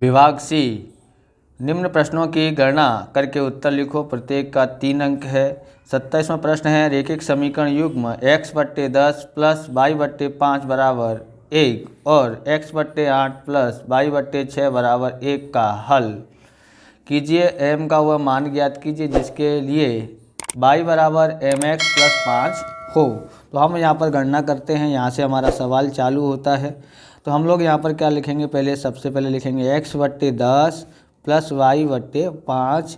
विभाग सी, निम्न प्रश्नों की गणना करके उत्तर लिखो। प्रत्येक का 3 अंक है। 27वां प्रश्न है, रेखिक समीकरण युग्म x/10 प्लस y/5 बराबर 1 और x/8 प्लस y/6 बराबर 1 का हल कीजिए। m का वह मान ज्ञात कीजिए जिसके लिए y बराबर mx प्लस 5 हो। तो हम यहाँ पर गणना करते हैं, यहाँ से हमारा सवाल चालू होता है। तो हम लोग यहाँ पर क्या लिखेंगे, पहले सबसे पहले लिखेंगे x/10 प्लस y/5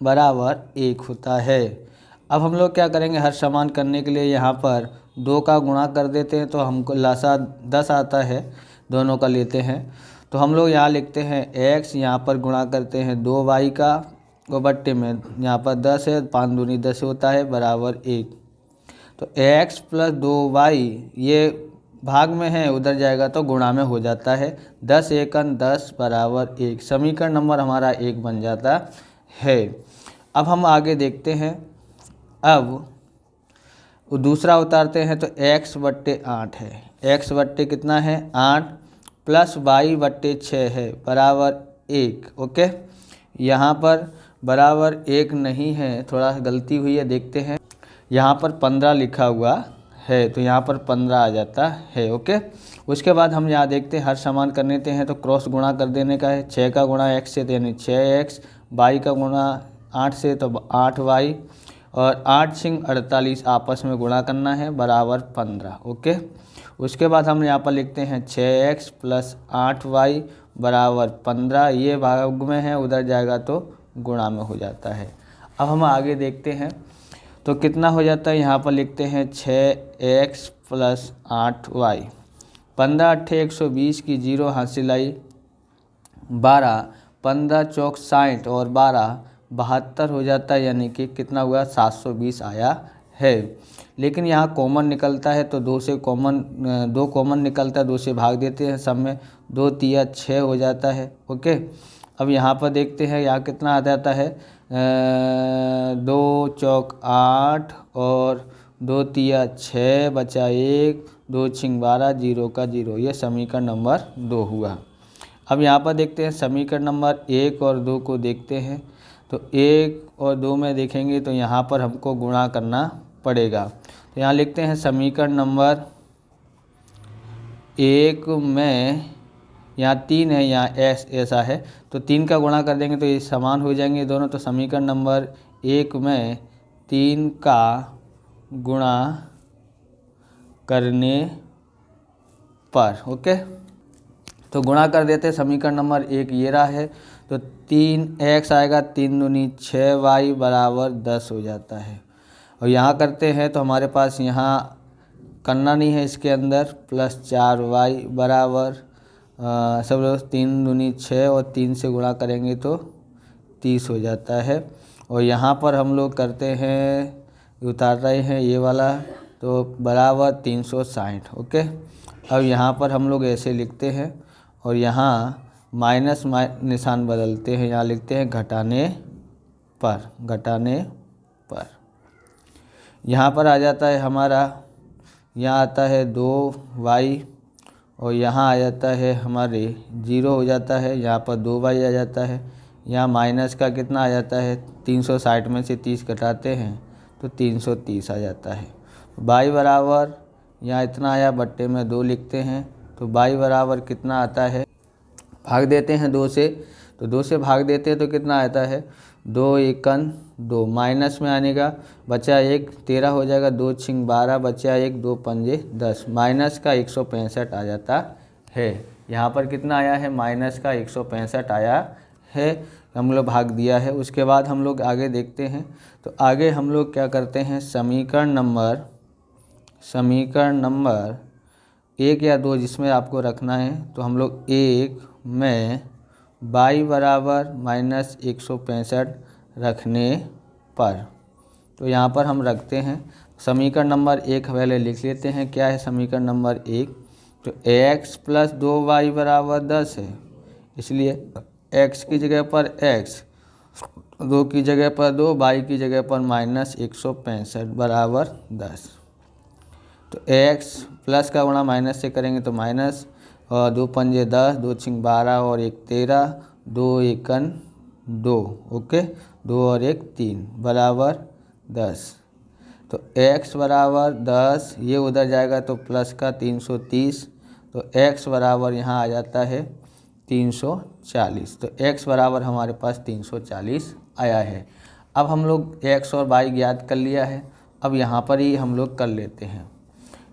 बराबर 1 होता है। अब हम लोग क्या करेंगे, हर समान करने के लिए यहाँ पर 2 का गुणा कर देते हैं, तो हमको लासा 10 आता है, दोनों का लेते हैं। तो हम लोग यहाँ लिखते हैं x, यहाँ पर गुणा करते हैं 2y का, वो बट्टे में यहाँ पर 10 है, 5 दूनी 10 होता है बराबर 1। तो x प्लस 2y ये भाग में है, उधर जाएगा तो गुणा में हो जाता है। 10 एकन 10 बराबर 1, समीकरण नंबर हमारा 1 बन जाता है। अब हम आगे देखते हैं। अब दूसरा उतारते हैं तो x/8 है, x/ कितना है 8 प्लस y/6 है बराबर 1। ओके, यहाँ पर बराबर 1 नहीं है, थोड़ा गलती हुई है, देखते हैं। यहाँ पर 15 लिखा हुआ है, तो यहाँ पर 15 आ जाता है। ओके, उसके बाद हम यहाँ देखते हैं, हर समान कर लेते हैं तो क्रॉस गुणा कर देने का है। 6 का गुणा x से, यानी 6x, y का गुणा 8 से तो 8y, और 8 × 48 आपस में गुणा करना है बराबर 15। ओके, उसके बाद हम यहाँ पर लिखते हैं 6x प्लस 8y बराबर 15। ये भाग में है, उधर जाएगा तो गुणा में हो जाता है। अब हम आगे देखते हैं तो कितना हो जाता है, यहाँ पर लिखते हैं 6x प्लस 8y। 15 8 120 की 0 हासिल आई, 12 15 चौक 60 और 12 72 हो जाता है, यानी कि कितना हुआ 720 आया है। लेकिन यहाँ कॉमन निकलता है तो 2 कॉमन निकलता है, 2 से भाग देते हैं, सब में 2 तिया 6 हो जाता है। ओके, अब यहाँ पर देखते हैं यहाँ कितना आ जाता है, 2 चौक 8 और 2 तिया 6 बचा 1, 2 छिंग 12, 0 का 0, ये समीकरण नंबर 2 हुआ। अब यहाँ पर देखते हैं समीकरण नंबर 1 और 2 को देखते हैं। तो 1 और 2 में देखेंगे तो यहाँ पर हमको गुणा करना पड़ेगा। तो यहाँ लिखते हैं समीकरण नंबर 1 में, यहाँ 3 है, यहाँ ऐसा है, तो 3 का गुणा कर देंगे तो ये समान हो जाएंगे दोनों। तो समीकरण नंबर 1 में 3 का गुणा करने पर, ओके, तो गुणा कर देते हैं। समीकरण नंबर 1 ये रहा है, तो 3x आएगा, 3 दूनी 6y बराबर 10 हो जाता है। और यहाँ करते हैं तो हमारे पास यहाँ करना नहीं है, इसके अंदर प्लस 4y बराबर सब लोग 3 दूनी 6 और 3 से गुणा करेंगे तो 30 हो जाता है। और यहाँ पर हम लोग करते हैं, उतार रहे हैं ये वाला, तो बराबर 360। ओके, अब यहाँ पर हम लोग ऐसे लिखते हैं और यहाँ माइनस निशान बदलते हैं, यहाँ लिखते हैं घटाने पर। यहाँ पर आ जाता है हमारा, यहाँ आता है 2y और यहाँ आ जाता है हमारे 0 हो जाता है, यहाँ पर 2y आ जाता है। यहाँ माइनस का कितना आ जाता है, 360 में से 30 घटाते हैं तो 330 आ जाता है। y बराबर यहाँ इतना आया, बट्टे में 2 लिखते हैं, तो y बराबर कितना आता है, भाग देते हैं 2 से, तो 2 से भाग देते हैं तो कितना आता है, 2 एकन 2, माइनस में आने का बचा 1, 13 हो जाएगा, 2 छिंग 12 बचा 1, 2 पंजे 10, माइनस का 165 आ जाता है। यहाँ पर कितना आया है, माइनस का 165 आया है, हम लोग भाग दिया है। उसके बाद हम लोग आगे देखते हैं। तो आगे हम लोग क्या करते हैं, समीकरण नंबर 1 या 2 जिसमें आपको रखना है, तो हम लोग 1 में y बराबर माइनस 165 रखने पर, तो यहाँ पर हम रखते हैं समीकरण नंबर 1 पहले लिख लेते हैं। क्या है समीकरण नंबर 1, तो x प्लस 2y बराबर 10 है, इसलिए x की जगह पर x, 2 की जगह पर 2, y की जगह पर माइनस 165 बराबर 10। तो x प्लस का गुणा माइनस से करेंगे तो माइनस, और 2 पंजे 10, 2 छिंग 12 और 1 13, 2 एकन 2, ओके, 2 और 1 3 बराबर 10। तो x बराबर 10, ये उधर जाएगा तो प्लस का 330, तो x बराबर यहाँ आ जाता है 340। तो x बराबर हमारे पास 340 आया है। अब हम लोग x और y ज्ञात कर लिया है, अब यहाँ पर ही हम लोग कर लेते हैं।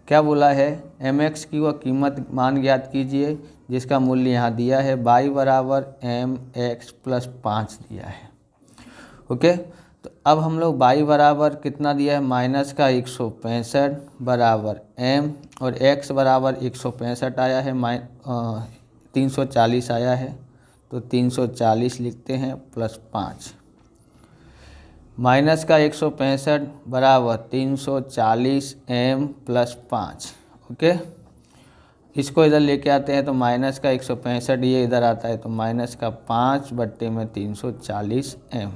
क्या बोला है, mx की वह कीमत मान ज्ञात कीजिए जिसका मूल्य यहाँ दिया है, y बराबर mx प्लस 5 दिया है, ओके। तो अब हम लोग y बराबर कितना दिया है, माइनस का 165 बराबर m, और x बराबर 165 आया है, 340 आया है, तो 340 लिखते हैं प्लस 5, माइनस का 165 बराबर 340 m प्लस 5, ओके। इसको इधर लेके आते हैं तो माइनस का 165 ये इधर आता है, तो माइनस का 5 बट्टे में 340 m,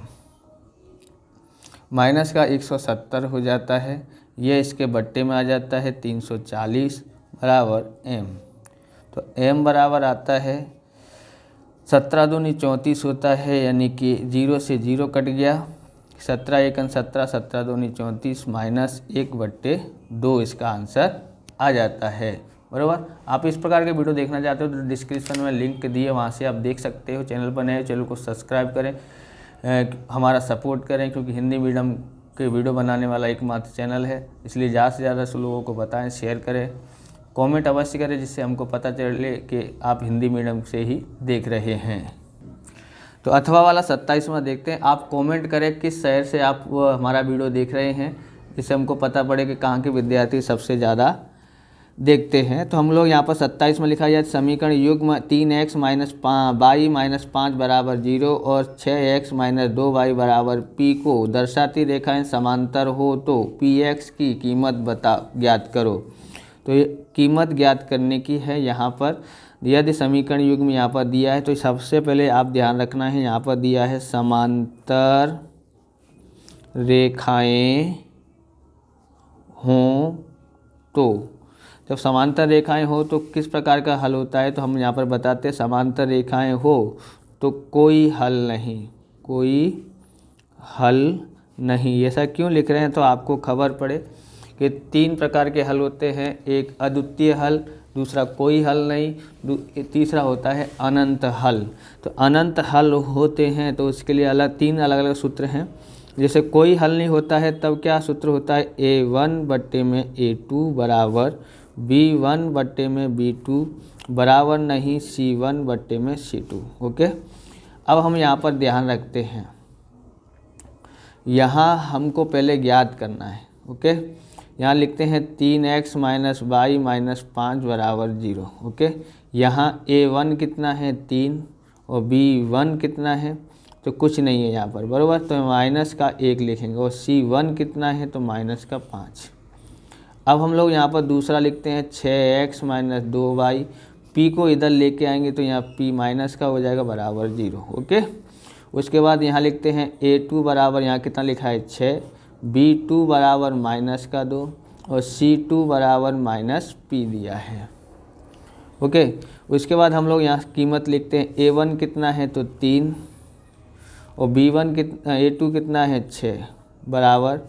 माइनस का 170 हो जाता है, ये इसके बट्टे में आ जाता है 340 बराबर m। तो m बराबर आता है 17 दूनी 34 होता है, यानी कि 0 से 0 कट गया, 17 एकन 17, 17 दूनी 34 माइनस 1/2 इसका आंसर आ जाता है, बराबर। आप इस प्रकार के वीडियो देखना चाहते हो तो डिस्क्रिप्शन में लिंक दिए, वहाँ से आप देख सकते हो। चैनल पर नए हो, चैनल को सब्सक्राइब करें, हमारा सपोर्ट करें, क्योंकि हिंदी मीडियम के वीडियो बनाने वाला एकमात्र चैनल है, इसलिए ज़्यादा से ज़्यादा लोगों को बताएं, शेयर करें, कमेंट अवश्य करें, जिससे हमको पता चले कि आप हिंदी मीडियम से ही देख रहे हैं। तो अथवा वाला 27वां देखते हैं। आप कमेंट करें किस शहर से आप हमारा वीडियो देख रहे हैं, जिससे हमको पता पड़े कि कहाँ के विद्यार्थी सबसे ज़्यादा देखते हैं। तो हम लोग यहाँ पर 27 में लिखा जाए, समीकरण युग्म 3x माइनस y माइनस 5 बराबर 0 और 6x माइनस 2y बराबर p को दर्शाती रेखाएं समांतर हो तो px की कीमत ज्ञात करो। तो ये कीमत ज्ञात करने की है। यहाँ पर यदि समीकरण युग्म यहाँ पर दिया है, तो सबसे पहले आप ध्यान रखना है, यहाँ पर दिया है समांतर रेखाएं हों तो, जब समांतर रेखाएं हो तो किस प्रकार का हल होता है, तो हम यहाँ पर बताते हैं समांतर रेखाएं हो तो कोई हल नहीं, कोई हल नहीं। ऐसा क्यों लिख रहे हैं, तो आपको खबर पड़े कि 3 प्रकार के हल होते हैं, एक अद्वितीय हल, दूसरा कोई हल नहीं, तीसरा होता है अनंत हल। तो अनंत हल होते हैं तो उसके लिए 3 अलग अलग सूत्र हैं। जैसे कोई हल नहीं होता है तब क्या सूत्र होता है, a1 बट्टे में a2 बराबर b1 बट्टे में b2 बराबर नहीं c1 बट्टे में c2, ओके। अब हम यहाँ पर ध्यान रखते हैं, यहाँ हमको पहले ज्ञात करना है, ओके। यहाँ लिखते हैं 3x माइनस y माइनस 5 बराबर 0, ओके। यहाँ a1 कितना है 3 और b1 कितना है, तो कुछ नहीं है यहाँ पर, बराबर। तो माइनस का 1 लिखेंगे, और c1 कितना है तो माइनस का 5। अब हम लोग यहाँ पर दूसरा लिखते हैं 6x माइनस 2y, p को इधर लेके आएंगे तो यहाँ p माइनस का हो जाएगा बराबर 0, ओके। उसके बाद यहाँ लिखते हैं a2 बराबर, यहाँ कितना लिखा है 6, b2 बराबर माइनस का 2 और c2 बराबर माइनस p दिया है, ओके। उसके बाद हम लोग यहाँ कीमत लिखते हैं, a1 कितना है तो 3 और b1 कितना, a2 कितना है 6 बराबर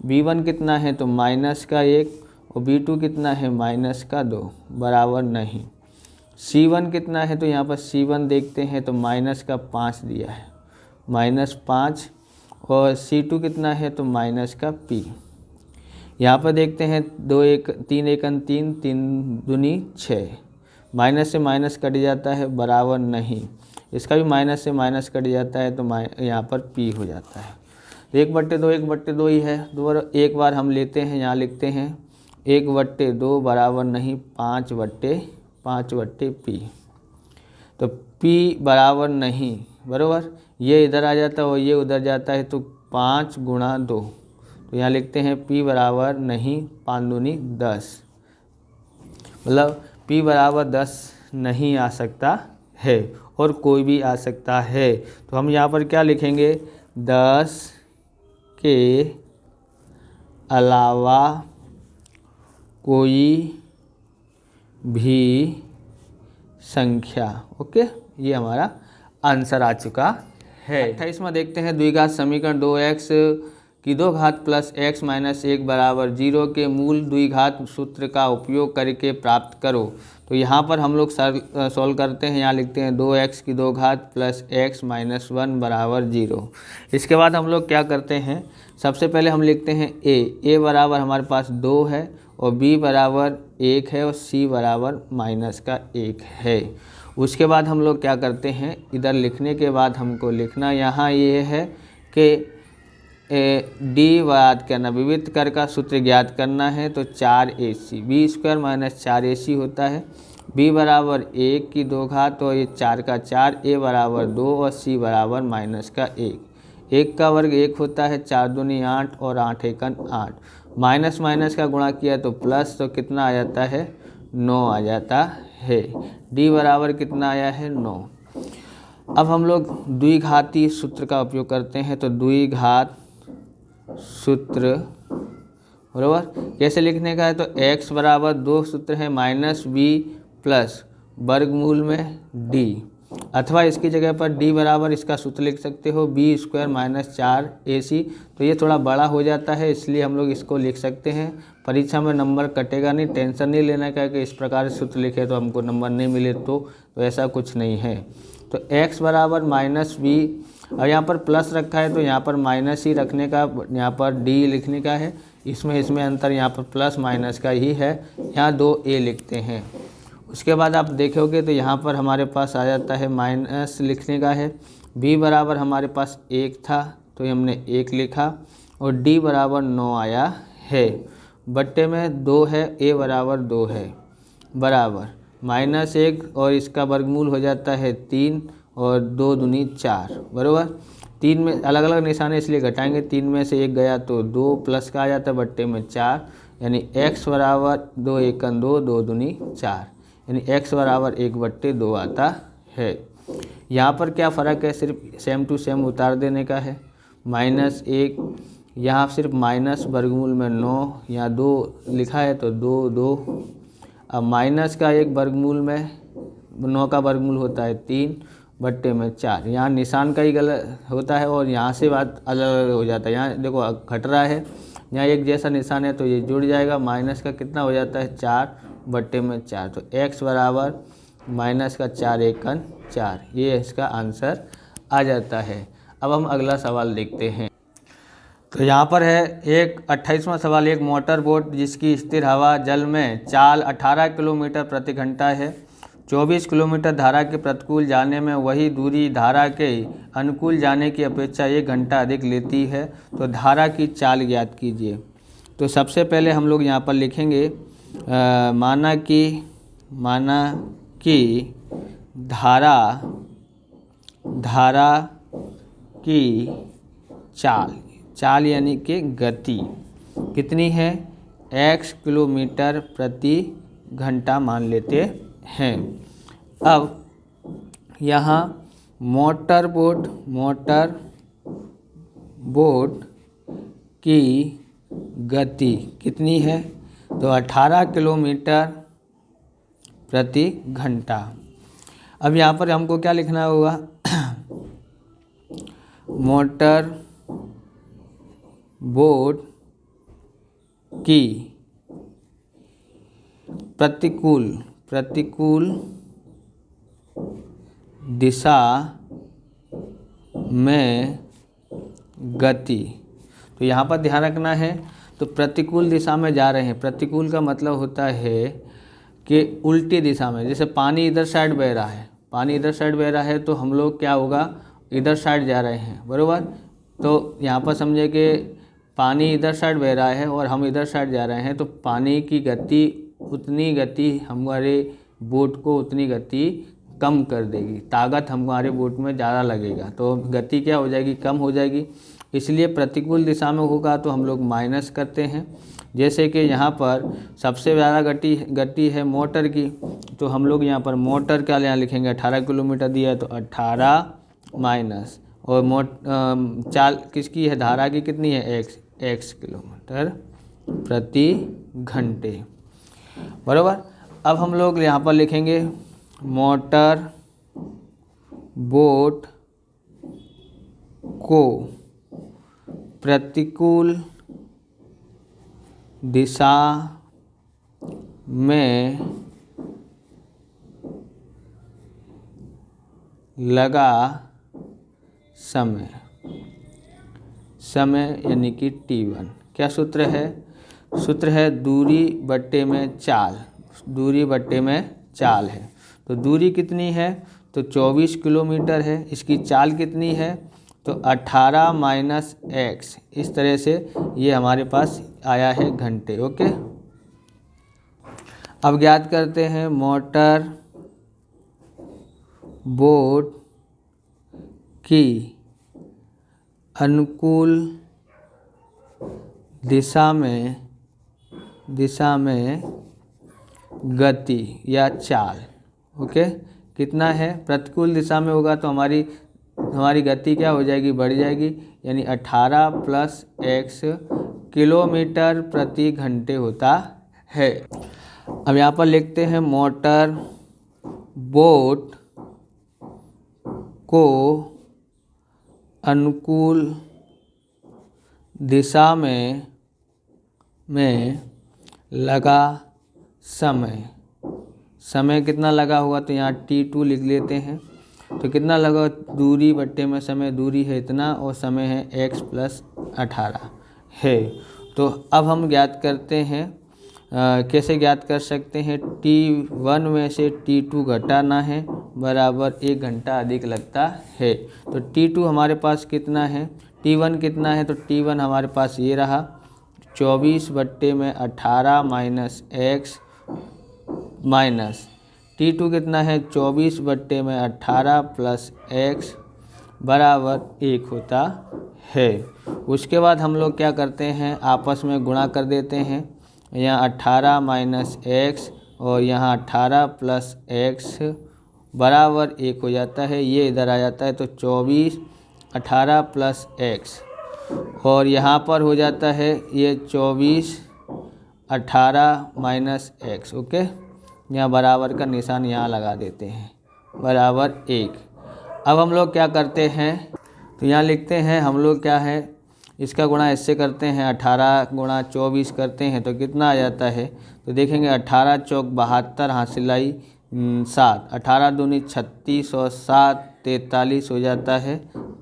b1 कितना है तो माइनस का 1 और b2 कितना है माइनस का 2 बराबर नहीं। c1 कितना है तो यहाँ पर c1 देखते हैं तो माइनस का 5 दिया है, माइनस 5, और c2 कितना है तो माइनस का p। यहाँ पर देखते हैं 3 एकन 3, 3 दूनी 6, माइनस से माइनस कट जाता है बराबर नहीं, इसका भी माइनस से माइनस कट जाता है तो यहाँ पर p हो जाता है। 1/2 1/2 ही है, दोबारा एक बार हम लेते हैं, यहाँ लिखते हैं 1/2 बराबर नहीं 5/5 p। तो p बराबर नहीं, बराबर, ये इधर आ जाता है और ये उधर जाता है, तो 5 गुणा 2, तो यहाँ लिखते हैं p बराबर नहीं 5 दूनी 10, मतलब p बराबर 10 नहीं आ सकता है, और कोई भी आ सकता है। तो हम यहाँ पर क्या लिखेंगे, 10 के अलावा कोई भी संख्या। ओके, ये हमारा आंसर आ चुका है। 28वां देखते हैं, द्विघात समीकरण 2x की 2 घात प्लस x माइनस 1 बराबर 0 के मूल द्विघात सूत्र का उपयोग करके प्राप्त करो। तो यहाँ पर हम लोग सॉल्व करते हैं। यहाँ लिखते हैं 2x की 2 घात प्लस x माइनस 1 बराबर 0। इसके बाद हम लोग क्या करते हैं, सबसे पहले हम लिखते हैं a बराबर हमारे पास 2 है और b बराबर 1 है और c बराबर माइनस का 1 है। उसके बाद हम लोग क्या करते हैं, इधर लिखने के बाद हमको लिखना यहाँ ये है कि डी याद करना, विविध कर का सूत्र ज्ञात करना है। तो 4ac B square minus 4ac होता है। b बराबर 1 की 2 घात और ये 4 का 4, a बराबर 2 और c बराबर माइनस का 1। 1 का वर्ग 1 होता है, 4 दूनी 8 और 8 एकन 8। माइनस माइनस का गुणा किया तो प्लस, तो कितना आ जाता है 9 आ जाता है। d बराबर कितना आया है 9। अब हम लोग द्विघाती सूत्र का उपयोग करते हैं। तो द्विघात सूत्र बराबर कैसे लिखने का है, तो x बराबर 2 सूत्र है माइनस b प्लस वर्गमूल में d, अथवा इसकी जगह पर d बराबर इसका सूत्र लिख सकते हो b स्क्वायर माइनस 4ac। तो ये थोड़ा बड़ा हो जाता है, इसलिए हम लोग इसको लिख सकते हैं। परीक्षा में नंबर कटेगा नहीं, टेंशन नहीं लेना का कि इस प्रकार से सूत्र लिखे तो हमको नंबर नहीं मिले, तो ऐसा कुछ नहीं है। तो x बराबर माइनस b, और यहाँ पर प्लस रखा है तो यहाँ पर माइनस ही रखने का, यहाँ पर d लिखने का है। इसमें अंतर यहाँ पर प्लस माइनस का ही है। यहाँ 2a लिखते हैं। उसके बाद आप देखोगे तो यहाँ पर हमारे पास आ जाता है माइनस लिखने का है। b बराबर हमारे पास 1 था तो हमने 1 लिखा और d बराबर 9 आया है। बट्टे में 2 है, a बराबर 2 है, बराबर माइनस 1 और इसका वर्गमूल हो जाता है 3 और 2 दूनी 4 बराबर। 3 में अलग अलग निशान है इसलिए घटाएंगे, 3 में से 1 गया तो 2 प्लस का आ जाता है, बट्टे में 4, यानी x बराबर 2 एकन 2, 2 दूनी 4, यानी x बराबर 1/2 आता है। यहाँ पर क्या फ़र्क है, सिर्फ सेम टू सेम उतार देने का है। माइनस 1 यहाँ सिर्फ माइनस वर्गमूल में 9, यहाँ 2 लिखा है तो 2 2। अब माइनस का 1 वर्गमूल में 9 का वर्गमूल होता है 3 बट्टे में 4। यहाँ निशान का ही गलत होता है और यहाँ से बात अलग अलग हो जाता है। यहाँ देखो घट रहा है, यहाँ एक जैसा निशान है तो ये जुड़ जाएगा। माइनस का कितना हो जाता है 4 बट्टे में 4। तो x बराबर माइनस का 4 एकन 4, ये इसका आंसर आ जाता है। अब हम अगला सवाल देखते हैं। तो यहाँ पर है एक 28वां सवाल, एक मोटर बोट जिसकी स्थिर हवा जल में चाल 18 किलोमीटर प्रति घंटा है, 24 किलोमीटर धारा के प्रतिकूल जाने में वही दूरी धारा के अनुकूल जाने की अपेक्षा 1 घंटा अधिक लेती है, तो धारा की चाल ज्ञात कीजिए। तो सबसे पहले हम लोग यहाँ पर लिखेंगे माना कि धारा की चाल यानी कि गति कितनी है, x किलोमीटर प्रति घंटा मान लेते हैं। अब यहाँ मोटर बोट की गति कितनी है, तो 18 किलोमीटर प्रति घंटा। अब यहाँ पर हमको क्या लिखना होगा, मोटर बोट की प्रतिकूल दिशा में गति। तो यहाँ पर ध्यान रखना है, तो प्रतिकूल दिशा में जा रहे हैं। प्रतिकूल का मतलब होता है कि उल्टी दिशा में, जैसे पानी इधर साइड बह रहा है तो हम लोग क्या होगा, इधर साइड जा रहे हैं बराबर। तो यहाँ पर समझे कि पानी इधर साइड बह रहा है और हम इधर साइड जा रहे हैं, तो पानी की गति उतनी गति हमारे बोट को उतनी गति कम कर देगी, ताकत हमारे बोट में ज़्यादा लगेगा तो गति क्या हो जाएगी, कम हो जाएगी। इसलिए प्रतिकूल दिशा में होगा तो हम लोग माइनस करते हैं। जैसे कि यहाँ पर सबसे ज़्यादा गति है मोटर की, तो हम लोग यहाँ पर मोटर का यहाँ लिखेंगे 18 किलोमीटर दिया है तो 18 माइनस, और चाल किसकी है, धारा की कितनी है, x किलोमीटर प्रति घंटे बराबर। अब हम लोग यहाँ पर लिखेंगे मोटर बोट को प्रतिकूल दिशा में लगा समय यानी कि T1। क्या सूत्र है? सूत्र है दूरी बट्टे में चाल। दूरी बट्टे में चाल है, तो दूरी कितनी है? तो 24 किलोमीटर है। इसकी चाल कितनी है? तो 18 माइनस एक्स। इस तरह से ये हमारे पास आया है घंटे। ओके, अब ज्ञात करते हैं मोटर बोट की अनुकूल दिशा में गति या चाल। ओके, कितना है? प्रतिकूल दिशा में होगा तो हमारी गति क्या हो जाएगी? बढ़ जाएगी, यानी 18 प्लस एक्स किलोमीटर प्रति घंटे होता है। अब यहाँ पर लिखते हैं मोटर बोट को अनुकूल दिशा में लगा समय कितना लगा होगा? तो यहाँ T2 लिख लेते हैं। तो कितना लगा? दूरी बट्टे में समय, दूरी है इतना और समय है x प्लस 18 है। तो अब हम ज्ञात करते हैं, कैसे ज्ञात कर सकते हैं? T1 में से T2 घटाना है, बराबर 1 घंटा अधिक लगता है। तो T2 हमारे पास कितना है? T1 कितना है? तो T1 हमारे पास ये रहा 24 बट्टे में 18 माइनस एक्स माइनस T2 कितना है? 24 बट्टे में 18 प्लस एक्स बराबर 1 होता है। उसके बाद हम लोग क्या करते हैं? आपस में गुणा कर देते हैं। यहाँ 18 माइनस एक्स और यहाँ 18 प्लस एक्स बराबर 1 हो जाता है। ये इधर आ जाता है, तो 24 18 प्लस एक्स और यहाँ पर हो जाता है ये 24 18 माइनस एक्स। ओके, यहाँ बराबर का निशान यहाँ लगा देते हैं, बराबर 1। अब हम लोग क्या करते हैं? तो यहाँ लिखते हैं हम लोग क्या है, इसका गुणा इससे करते हैं, 18 गुणा 24 करते हैं तो कितना आ जाता है? तो देखेंगे 18 चौक 72, हासिलाई 7, 18 दूनी 36 और 7 43 हो जाता है,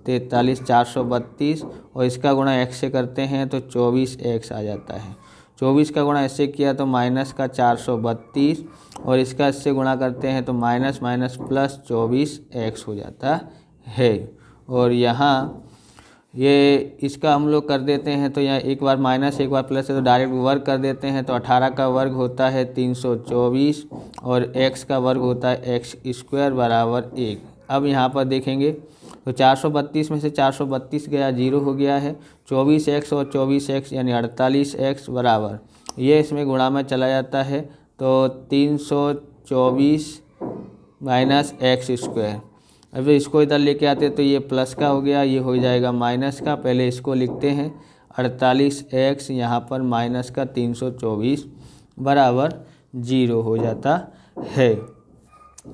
43 432 और इसका गुणा x से करते हैं तो 24x आ जाता है। 24 का गुणा इससे किया तो माइनस का 432 और इसका इससे गुणा करते हैं तो माइनस माइनस प्लस 24x हो जाता है। और यहाँ ये इसका हम लोग कर देते हैं तो यहाँ एक बार माइनस एक बार प्लस है तो डायरेक्ट वर्ग कर देते हैं। तो 18 का वर्ग होता है 324 और x का वर्ग होता है x स्क्वायर बराबर 1। अब यहाँ पर देखेंगे तो 432 में से 432 गया, 0 हो गया है। 24x और 24x यानी 48x बराबर, ये इसमें गुणा में चला जाता है तो 324 माइनस एक्स स्क्वायर। अब इसको इधर लेके आते तो ये प्लस का हो गया, ये हो जाएगा माइनस का। पहले इसको लिखते हैं 48x, यहाँ पर माइनस का 324 बराबर 0 हो जाता है।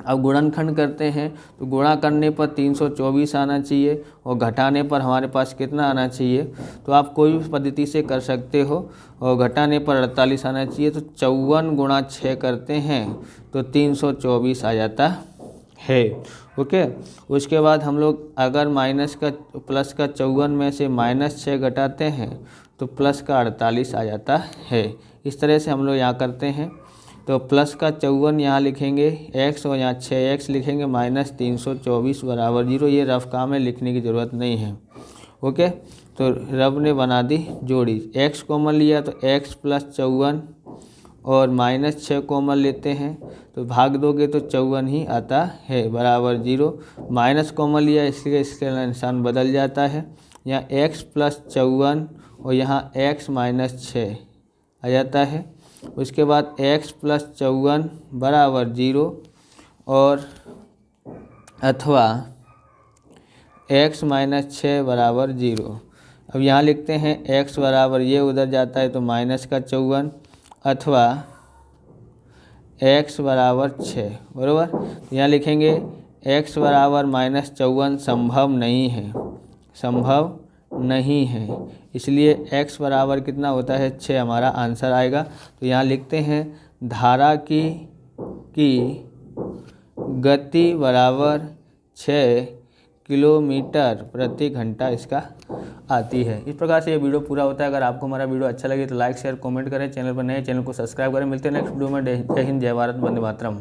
अब गुणनखंड करते हैं तो गुणा करने पर 324 आना चाहिए और घटाने पर हमारे पास कितना आना चाहिए? तो आप कोई भी पद्धति से कर सकते हो और घटाने पर 48 आना चाहिए। तो 54 गुणा 6 करते हैं तो 324 आ जाता है। ओके, उसके बाद हम लोग अगर माइनस का प्लस का 54 में से माइनस 6 घटाते हैं तो प्लस का 48 आ जाता है। इस तरह से हम लोग यहाँ करते हैं। तो प्लस का 54 यहाँ लिखेंगे x और यहाँ 6x लिखेंगे, माइनस 324 बराबर 0। ये रफ काम है, लिखने की ज़रूरत नहीं है। ओके, तो रब ने बना दी जोड़ी, x कॉमन लिया तो x प्लस 54 और माइनस 6 कॉमन लेते हैं तो भाग दोगे तो 54 ही आता है बराबर 0। माइनस कॉमन लिया इसलिए इसका निशान बदल जाता है। यहाँ x प्लस 54 और यहाँ x माइनस 6 आ जाता है। उसके बाद x प्लस 54 बराबर 0 और अथवा x माइनस 6 बराबर 0। अब यहाँ लिखते हैं x बराबर, ये उधर जाता है तो माइनस का 54 अथवा x बराबर 6 बराबर। तो यहाँ लिखेंगे x बराबर -54 संभव नहीं है, संभव नहीं है, इसलिए x बराबर कितना होता है 6 हमारा आंसर आएगा। तो यहाँ लिखते हैं धारा की गति बराबर 6 किलोमीटर प्रति घंटा इसका आती है। इस प्रकार से ये वीडियो पूरा होता है। अगर आपको हमारा वीडियो अच्छा लगे तो लाइक शेयर कमेंट करें, चैनल पर नए चैनल को सब्सक्राइब करें। मिलते हैं नेक्स्ट वीडियो में। जय हिंद, जय भारत, वंदे मातरम।